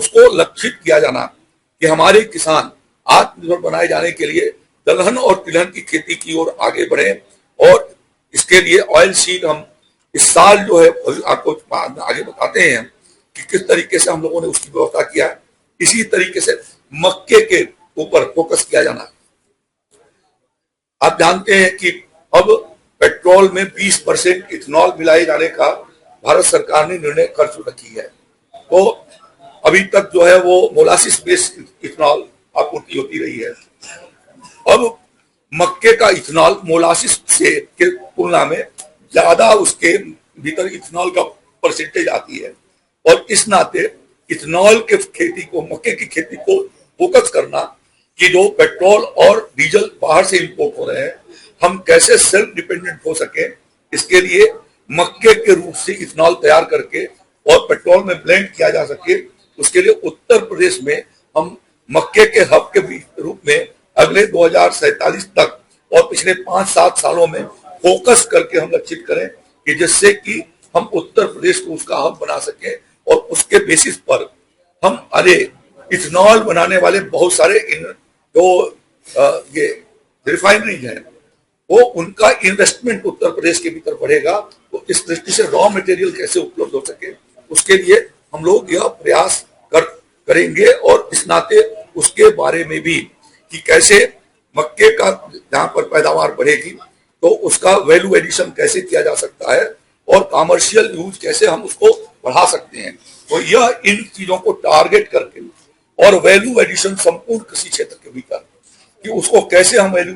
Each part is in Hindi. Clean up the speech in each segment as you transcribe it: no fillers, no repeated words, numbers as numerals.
उसको लक्षित किया जाना कि हमारे किसान आत्मनिर्भर बनाए जाने के लिए दलहन और तिलहन की खेती की ओर आगे बढ़े। और इसके लिए ऑयल सीड हम इस साल जो है आपको आगे बताते हैं कि किस तरीके से हम लोगों ने उसकी व्यवस्था किया है। इसी तरीके से मक्के के ऊपर फोकस किया जाना। आप जानते हैं कि अब पेट्रोल में 20% इथेनॉल मिलाए जाने का भारत सरकार ने निर्णय कर रखी है। तो अभी तक जो है वो मोलासिस बेस्ड इथेनॉल आपूर्ति होती रही है। अब मक्के का इथेनॉल मोलासिस से के तुलना में ज्यादा उसके भीतर इथेनॉल का परसेंटेज आती है। और इस नाते इथेनॉल के खेती को, मक्के की खेती को फोकस करना कि जो पेट्रोल और डीजल बाहर से इंपोर्ट हो रहे हैं हम कैसे सेल्फ डिपेंडेंट हो सके, इसके लिए मक्के के रूप से इथेनॉल तैयार करके और पेट्रोल में ब्लेंड किया जा सके, उसके लिए उत्तर प्रदेश में हम मक्के के हब के रूप में अगले 2047 तक और पिछले 5-7 सालों में फोकस करके हम लक्षित करें कि जिससे कि हम उत्तर प्रदेश को उसका हब बना सके। और उसके बेसिस पर हम इथेनॉल बनाने वाले बहुत सारे जो ये रिफाइनरीज हैं वो उनका इन्वेस्टमेंट उत्तर प्रदेश के भीतर बढ़ेगा। तो इस दृष्टि से रॉ मटेरियल कैसे उपलब्ध हो सके उसके लिए हम लोग यह प्रयास करेंगे। और इस नाते उसके बारे में भी कि कैसे मक्के का जहां पर पैदावार बढ़ेगी तो उसका वैल्यू एडिशन कैसे किया जा सकता है और कमर्शियल यूज कैसे हम उसको बढ़ा सकते हैं। तो यह इन चीजों को टारगेट करके और वैल्यू एडिशन संपूर्ण कृषि क्षेत्र के भीतर कि उसको कैसे हम वैल्यू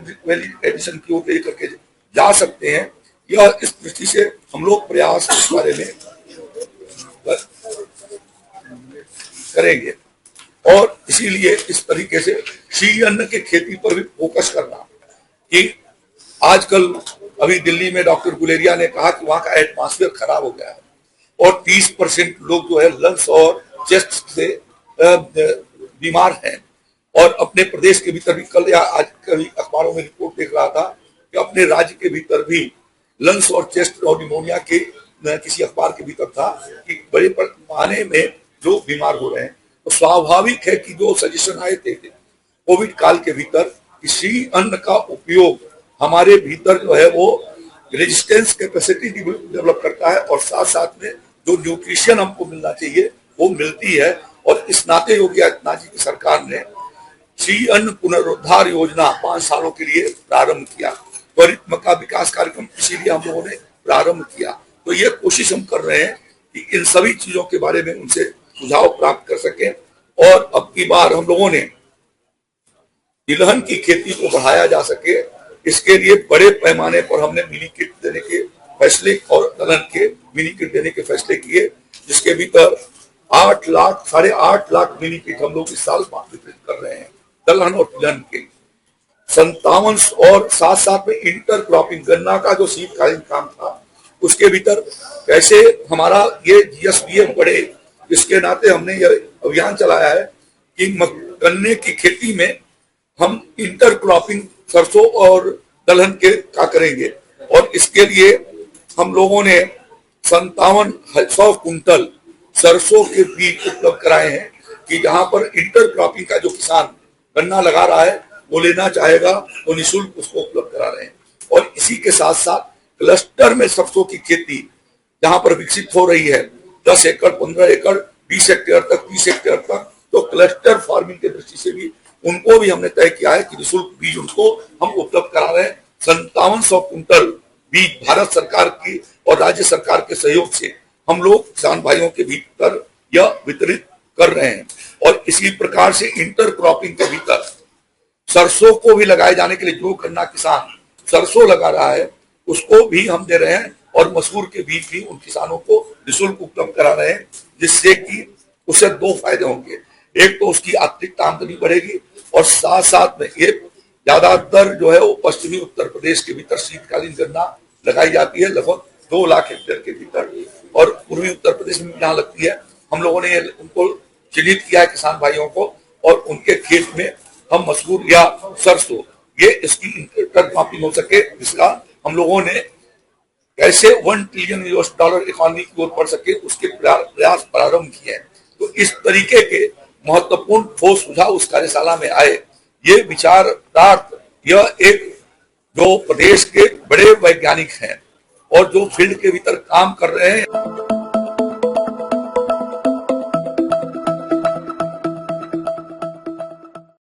एडिशन की ओर लेकर के जा सकते हैं, यह इस दृष्टि से हम लोग प्रयास इस बारे में करेंगे। और इसीलिए इस तरीके से श्री अन्न के खेती पर भी फोकस करना कि आजकल अभी दिल्ली में डॉक्टर गुलेरिया ने कहा कि वहां का एटमॉस्फेयर खराब हो गया है और 30% लोग जो है लंग्स और चेस्ट से बीमार हैं। और अपने प्रदेश के भीतर भी कल या आज कभी अखबारों में रिपोर्ट देख रहा था कि अपने राज्य के भीतर भी लंग्स और चेस्ट और निमोनिया के किसी अखबार के भीतर था कि बड़े पैमाने में लोग बीमार हो रहे हैं। तो स्वाभाविक है कि जो सजेशन आए थे कोविड काल के भीतर कि श्री अन्न का उपयोग हमारे भीतर जो है वो रेजिस्टेंस कैपेसिटी डेवलप करता है और साथ साथ में जो न्यूट्रिशन हमको मिलना चाहिए वो मिलती है। और इस नाते योगी आदित्यनाथ जी की सरकार ने श्री अन्न पुनरुद्धार योजना 5 सालों के लिए प्रारंभ किया। त्वरित मक्का विकास कार्यक्रम इसीलिए हम लोगों ने प्रारंभ किया। तो ये कोशिश हम कर रहे हैं कि इन सभी चीजों के बारे में उनसे सुझाव प्राप्त कर सके। और अब की बार हम लोगों ने तिलहन की खेती को बढ़ाया जा सके, इसके लिए बड़े पैमाने पर हमने मिनी किट देने के फैसले और दलहन के मिनी किट देने के फैसले किए, जिसके भीतर 8 लाख मिनी किट हम लोग इस साल वितरित कर रहे हैं दलहन और तिलहन के। 57 और साथ साथ में इंटर क्रॉपिंग गन्ना का जो शीतकालीन काम था उसके भीतर कैसे हमारा ये GSPF बढ़े, इसके नाते हमने यह अभियान चलाया है कि गन्ने की खेती में हम इंटर क्रॉपिंग सरसों और दलहन के का करेंगे। और इसके लिए हम लोगों ने 5700 कुंटल सरसों के बीज उपलब्ध कराए हैं कि जहां पर इंटर क्रॉपिंग का जो किसान गन्ना लगा रहा है वो लेना चाहेगा तो निःशुल्क उसको उपलब्ध करा रहे हैं। और इसी के साथ साथ क्लस्टर में सरसों की खेती जहां पर विकसित हो रही है 10 एकड़ 15 एकड़ 20 हेक्टेयर तक 30 हेक्टेयर तक, तो क्लस्टर फार्मिंग के दृष्टि से भी उनको भी हमने तय किया है कि निःशुल्क बीज उनको हम उपलब्ध करा रहे हैं। 5700 कुंटल बीज भारत सरकार की और राज्य सरकार के सहयोग से हम लोग किसान भाइयों के भीतर यह वितरित कर रहे हैं। और इसी प्रकार से इंटर क्रॉपिंग के भीतर सरसों को भी लगाए जाने के लिए जो गन्ना किसान सरसों लगा रहा है उसको भी हम दे रहे हैं और मसूर के बीज भी उन किसानों को निःशुल्क उपलब्ध करा रहे हैं, जिससे कि उसे 2 फायदे होंगे। एक तो उसकी अतिरिक्त आमदनी बढ़ेगी और साथ साथ में ये ज्यादातर जो है वो पश्चिमी उत्तर प्रदेश के भीतर शीतकालीन गन्ना लगाई जाती है लगभग 2 लाख हेक्टेयर के भीतर, और पूर्वी उत्तर प्रदेश में जहाँ लगती है हम लोगों ने उनको चिन्हित किया है किसान भाइयों को, और उनके खेत में हम मसूर या सरसों ये इसकी इंटर क्रॉपिंग हो सके, जिसका हम लोगों ने कैसे $1 ट्रिलियन इकोनॉमी की ओर बढ़ सके उसके प्रयास प्रारंभ किए हैं। तो इस तरीके के महत्वपूर्ण ठोस सुझाव उस कार्यशाला में आए। ये विचारार्थ यह एक जो प्रदेश के बड़े वैज्ञानिक हैं और जो फील्ड के भीतर काम कर रहे हैं।